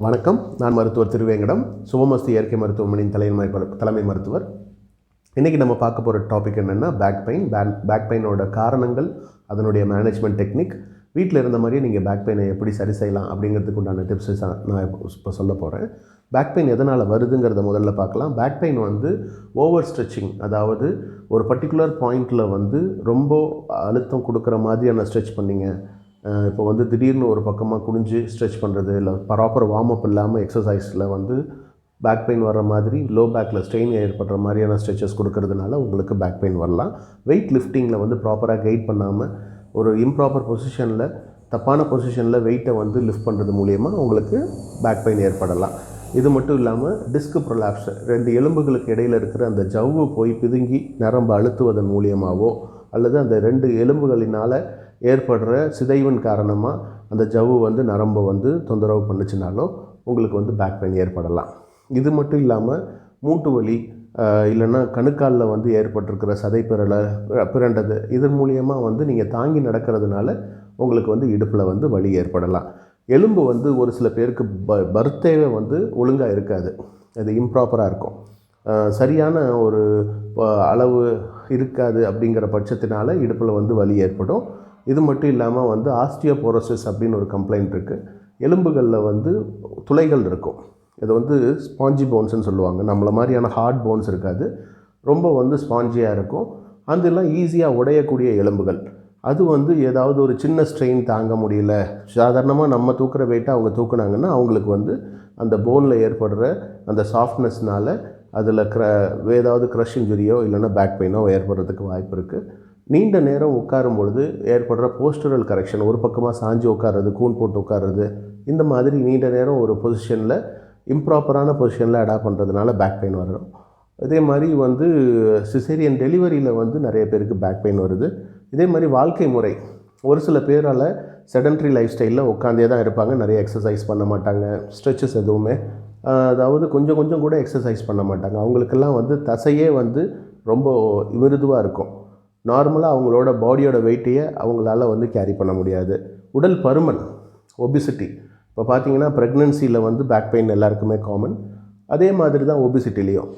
வணக்கம். நான் மருத்துவர் திருவேங்கடம், சுபமஸ்தி இயற்கை மருத்துவமனையின் தலைமை மருத்துவர். இன்றைக்கி நம்ம பார்க்க போகிற டாபிக் என்னென்னா பேக் பெயினோட காரணங்கள், அதனுடைய மேனேஜ்மெண்ட் டெக்னிக், வீட்டில் இருந்த மாதிரியே நீங்கள் பேக் பெயினை எப்படி சரி செய்யலாம் அப்படிங்கிறதுக்கு உண்டான டிப்ஸை நான் இப்போ சொல்ல போகிறேன். பேக் பெயின் எதனால் வருதுங்கிறத முதல்ல பார்க்கலாம். பேக் பெயின் ஓவர் ஸ்ட்ரெச்சிங், அதாவது ஒரு பர்டிகுலர் பாயிண்டில் ரொம்ப அழுத்தம் கொடுக்குற மாதிரியான ஸ்ட்ரெச் பண்ணிங்க. இப்போ திடீர்னு ஒரு பக்கமாக குனிஞ்சு ஸ்ட்ரெச் பண்ணுறது, இல்லை ப்ராப்பர் வார்ம் அப் இல்லாமல் எக்ஸசைஸில் பேக் பெயின் வர்ற மாதிரி, லோ பேக்கில் ஸ்ட்ரெயின் ஏற்படுற மாதிரியான ஸ்ட்ரெச்சஸ் கொடுக்கறதுனால உங்களுக்கு பேக் பெயின் வரலாம். வெயிட் லிஃப்டிங்கில் ப்ராப்பராக கைட் பண்ணாமல் ஒரு இம்ப்ராப்பர் பொசிஷனில், தப்பான பொசிஷனில் வெயிட்டை லிஃப்ட் பண்ணுறது மூலியமாக உங்களுக்கு பேக் பெயின் ஏற்படலாம். இது மட்டும் இல்லாமல் டிஸ்க் ப்ரொலாப்ஸ், 2 எலும்புகளுக்கு இடையில் இருக்கிற அந்த ஜவ்வு போய் பிதுங்கி நரம்பு அழுத்துவதன் மூலியமாகவோ, அல்லது அந்த 2 எலும்புகளினால் ஏற்படுற சிதைவின் காரணமாக அந்த ஜவ்வு நரம்பை தொந்தரவு பண்ணுச்சுனாலோ உங்களுக்கு பேக் பெயின் ஏற்படலாம். இது மட்டும் இல்லாமல் மூட்டு வலி, இல்லைன்னா கணுக்காலில் ஏற்பட்டிருக்கிற சதை பிறண்டது, இதன் மூலியமாக நீங்கள் தாங்கி நடக்கிறதுனால உங்களுக்கு இடுப்பில் வலி ஏற்படலாம். எலும்பு ஒரு சில பேருக்கு பர்த்தேவே ஒழுங்காக இருக்காது, அது இம்ப்ராப்பராக இருக்கும், சரியான ஒரு அளவு இருக்காது. அப்படிங்கிற பட்சத்தினால இடுப்பில் வலி ஏற்படும். இது மட்டும் இல்லாமல் ஆஸ்டியோபோரோசிஸ் அப்படின்னு ஒரு கம்ப்ளைண்ட் இருக்குது. எலும்புகளில் துளைகள் இருக்கும். இது ஸ்பாஞ்சி போன்ஸ்னு சொல்லுவாங்க. நம்மளை மாதிரியான ஹார்ட் போன்ஸ் இருக்காது, ரொம்ப ஸ்பாஞ்சியாக இருக்கும். அதெல்லாம் ஈஸியாக உடையக்கூடிய எலும்புகள். அது ஏதாவது ஒரு சின்ன ஸ்ட்ரெயின் தாங்க முடியல, சாதாரணமாக நம்ம தூக்குற வெயிட்டை அவங்க தூக்குனாங்கன்னா அவங்களுக்கு அந்த போனில் ஏற்படுற அந்த சாஃப்ட்னஸ்னால் அதில் ஏதாவது க்ரஷ் இன்ஜுரியோ இல்லைன்னா பேக் பெயினோ ஏற்படுறதுக்கு வாய்ப்பு இருக்குது. நீண்ட நேரம் உட்காரும் பொழுது ஏற்படுற போஸ்டரல் கரெக்ஷன், ஒரு பக்கமாக சாஞ்சு உட்கார்றது, கூன் போட்டு உட்கார்றது, இந்த மாதிரி நீண்ட நேரம் ஒரு பொசிஷனில், இம்ப்ராப்பரான பொசிஷனில் அடாப்ட் பண்ணுறதுனால பேக் பெயின் வரும். இதே மாதிரி சிசேரியன் டெலிவரியில் நிறைய பேருக்கு பேக் பெயின் வருது. இதே மாதிரி வாழ்க்கை முறை, ஒரு சில பேரால் செடன்ட்ரி லைஃப் ஸ்டைலில் உட்காந்தே தான் இருப்பாங்க, நிறைய எக்ஸசைஸ் பண்ண மாட்டாங்க, ஸ்ட்ரெச்சஸ் எதுவுமே, அதாவது கொஞ்சம் கூட எக்ஸசைஸ் பண்ண மாட்டாங்க. அவங்களுக்கெல்லாம் தசையே ரொம்ப மிருதுவாக இருக்கும். நார்மலாக அவங்களோட பாடியோட வெயிட்டையே அவங்களால கேரி பண்ண முடியாது. உடல் பருமன், ஒபிசிட்டி, இப்போ பார்த்தீங்கன்னா ப்ரெக்னன்சியில் பேக் பெயின் எல்லாருக்குமே காமன். அதே மாதிரி தான் ஒபிசிட்டிலையும்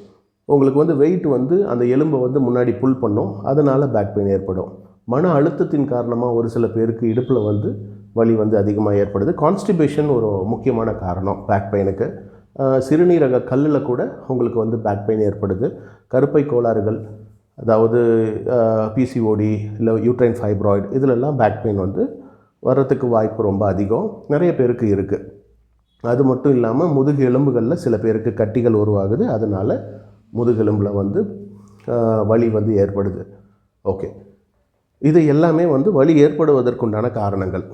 உங்களுக்கு வெயிட் அந்த எலும்பை முன்னாடி புல் பண்ணும், அதனால் பேக் பெயின் ஏற்படும். மன அழுத்தத்தின் காரணமாக ஒரு சில பேருக்கு இடுப்பில் வலி அதிகமாக ஏற்படுது. கான்ஸ்டிபேஷன் ஒரு முக்கியமான காரணம் பேக் பெயினுக்கு. சிறுநீரக கல்லில் கூட உங்களுக்கு பேக் பெயின் ஏற்படுது. கருப்பை கோளாறுகள், அதாவது பிசிஓடி இல்லை யூட்ரைன் ஃபைப்ராய்டு, இதிலெல்லாம் பேக் பெயின் வர்றதுக்கு வாய்ப்பு ரொம்ப அதிகம், நிறைய பேருக்கு இருக்குது. அது மட்டும் இல்லாமல் முதுகு எலும்புகளில் சில பேருக்கு கட்டிகள் உருவாகுது, அதனால் முதுகெலும்பில் வலி ஏற்படுது. ஓகே, இது எல்லாமே வலி ஏற்படுவதற்குண்டான காரணங்கள்.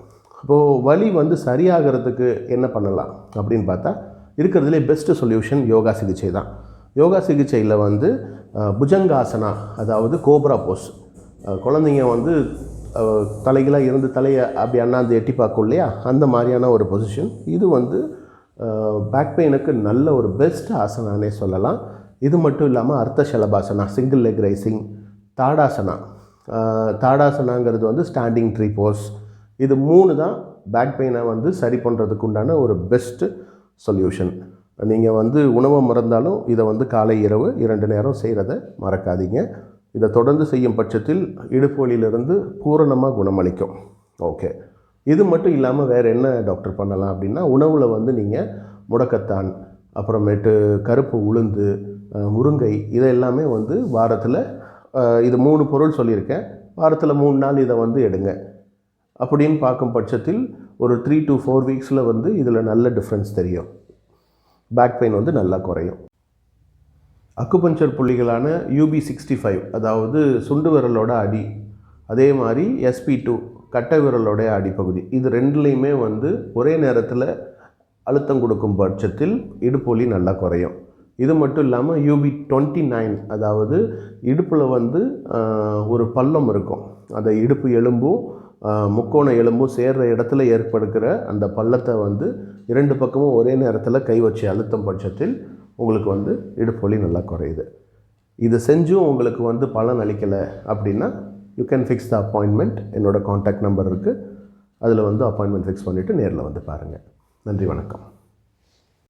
இப்போது வலி சரியாகிறதுக்கு என்ன பண்ணலாம் அப்படின்னு பார்த்தா, இருக்கிறதுலே பெஸ்ட்டு சொல்யூஷன் யோகா சிகிச்சை தான். யோகா சிகிச்சையில் புஜங்காசனா, அதாவது கோப்ரா போஸ், குழந்தைங்க தலைகளாக இருந்து தலையை அப்படி அண்ணாந்து எட்டி பார்க்கும் இல்லையா, அந்த மாதிரியான ஒரு பொசிஷன். இது பேக் பெயினுக்கு நல்ல ஒரு பெஸ்ட் ஆசனானே சொல்லலாம். இது மட்டும் இல்லாமல் Ardha Shalabhasana, single leg raising, Tadasana, தாடாசனாங்கிறது ஸ்டாண்டிங் ட்ரீ போஸ். இது 3 தான் பேக் பெயினை சரி பண்ணுறதுக்கு உண்டான ஒரு பெஸ்ட்டு சொல்யூஷன். நீங்கள் உணவை மறந்தாலும் இதை காலை இரவு 2 நேரம் செய்கிறத மறக்காதீங்க. இதை தொடர்ந்து செய்யும் பட்சத்தில் இடுப்பு வலியிலிருந்து பூரணமாக குணமளிக்கும். ஓகே, இது மட்டும் இல்லாமல் வேறு என்ன டாக்டர் பண்ணலாம் அப்படின்னா, உணவில் நீங்கள் முடக்கத்தான், அப்புறமேட்டு கருப்பு உளுந்து, முருங்கை, இதை எல்லாமே வாரத்தில் இது 3 பொருள் சொல்லியிருக்கேன், வாரத்தில் 3 நாள் இதை எடுங்க. அப்படின்னு பார்க்கும் பட்சத்தில் ஒரு 3 to 4 வீக்ஸில் இதில் நல்ல டிஃப்ரென்ஸ் தெரியும். பேக் பெயின் நல்லா குறையும். அக்குபஞ்சர் புள்ளிகளான UB65, அதாவது சுண்டு விரலோட அடி, அதே மாதிரி SP2 கட்டை விரலோட அடிப்பகுதி, இது 2லேயுமே ஒரே நேரத்தில் அழுத்தம் கொடுக்கும் பட்சத்தில் இடுப்பு வலி நல்லா குறையும். இது மட்டும் இல்லாமல் UB29, அதாவது இடுப்பில் ஒரு பள்ளம் இருக்கும், அந்த இடுப்பு எலும்பும் முக்கோண எலும்பும் சேர்கிற இடத்துல ஏற்படுகிற அந்த பள்ளத்தை 2 பக்கமும் ஒரே நேரத்தில் கை வச்சு அழுத்தம் பட்சத்தில் உங்களுக்கு இடுப்பு வலி நல்லா குறையுது. இது செஞ்சும் உங்களுக்கு பலன் அளிக்கலை அப்படின்னா, you can fix the appointment. என்னோடய காண்டாக்ட் நம்பர் இருக்குது, அதில் அப்பாயின்மெண்ட் ஃபிக்ஸ் பண்ணிவிட்டு நேரில் பாருங்கள். நன்றி, வணக்கம்.